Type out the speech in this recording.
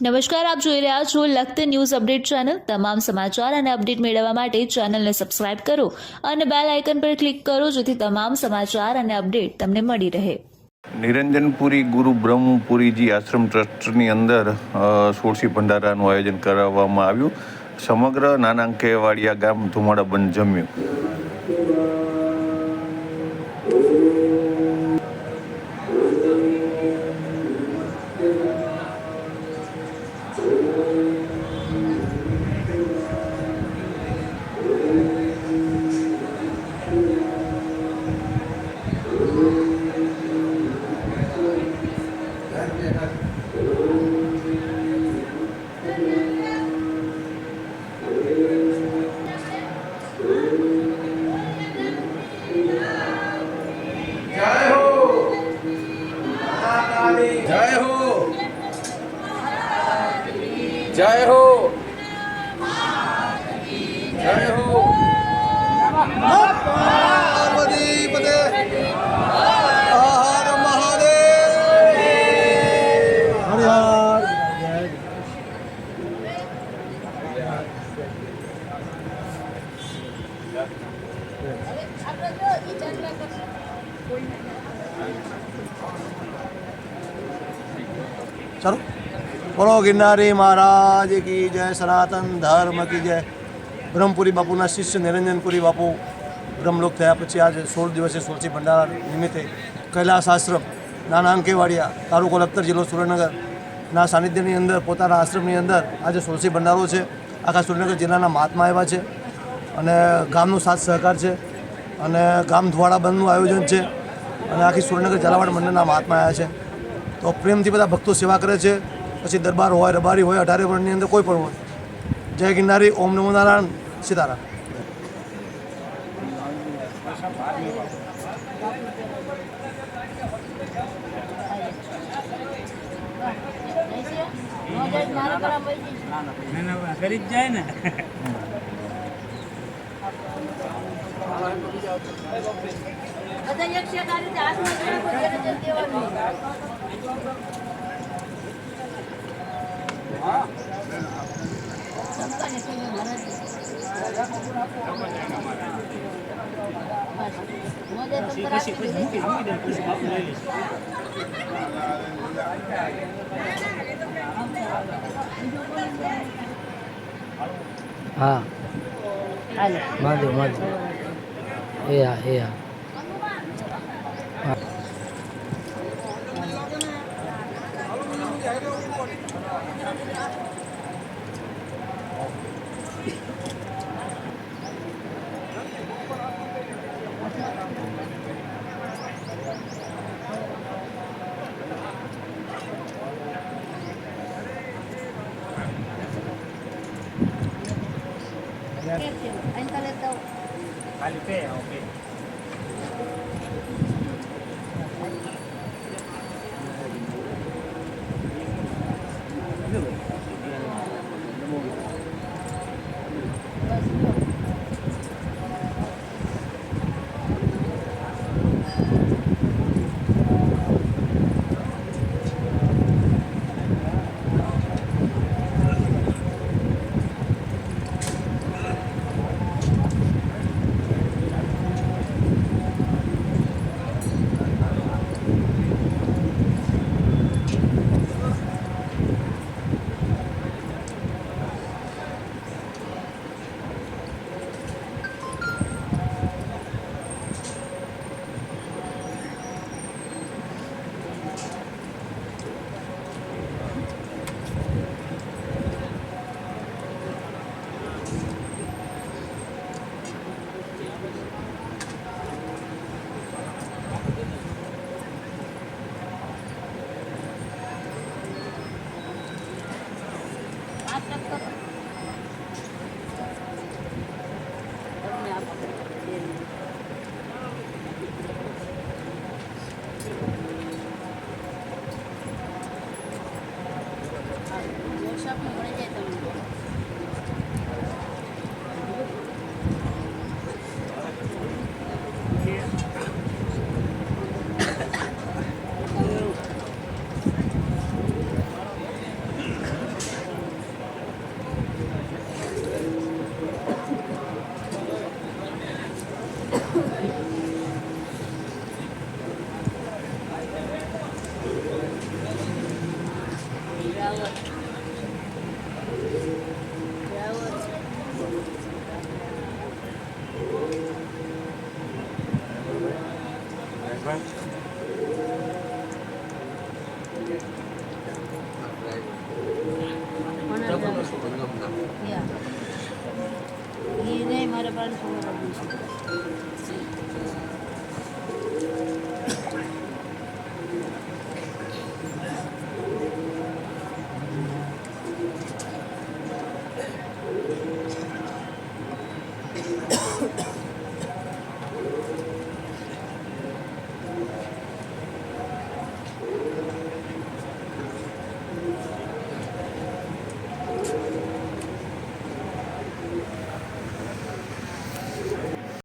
નમસ્કાર, આપ જોઈ રહ્યા છો લખત ન્યૂઝ અપડેટ ચેનલ। તમામ સમાચાર અને અપડેટ મેળવવા માટે ચેનલને સબસ્ક્રાઇબ કરો અને બેલ આઇકન પર ક્લિક કરો જેથી તમામ સમાચાર અને અપડેટ તમને મળી રહે। નિરંજનપુરી ગુરુ બ્રહ્મપુરીજી આશ્રમ ટ્રસ્ટની અંદર સોળસી ભંડારાનું આયોજન કરવામાં આવ્યું। સમગ્ર નાનાંકેવાડિયા ગામ ધુમાડાબંધ જમ્યું। जय हो जय हो जय हो पार्वती पते हर महादेव हर हर चलो बोलो गिरनारी महाराज की जय, सनातन धर्म की जय। ब्रह्मपुरी बापूना शिष्य निरंजनपुरी बापू ब्रह्मलोक थया पछी आज 16 दिवसीय सोळसी भंडारा निमित्ते कैलास आश्रम नानांकेवाडिया तालुको लखतर जिल्लो सुरेन्द्रनगर सानिध्यनी अंदर पोताना आश्रमनी अंदर आज सोळसी भंडारो छे। आखा सुरेन्द्रनगर जिल्लाना महात्मा आव्या छे अने गामनो साथ सहकार छे अने गाम धुवाड़ा बंधનું आयोजन छे अने आखी सुरेन्द्रनगर झालावाड़ मंडळना महात्मा आव्या छे। तो प्रेमथी बधा भक्तो सेवा करे छे। पछी दरबार होय, रबारी होय, 18 वर्णनी अंदर कोई पण होय। जय गिरनारी, ओम नमो नारायण, सीताराम। કરી જ જાય ને બધા એક છે ગાડી હાથમાં દેવાનું હા માધુ માધુ એ હા એ હા ખાલી પે ઓકે ये नहीं हमारे पास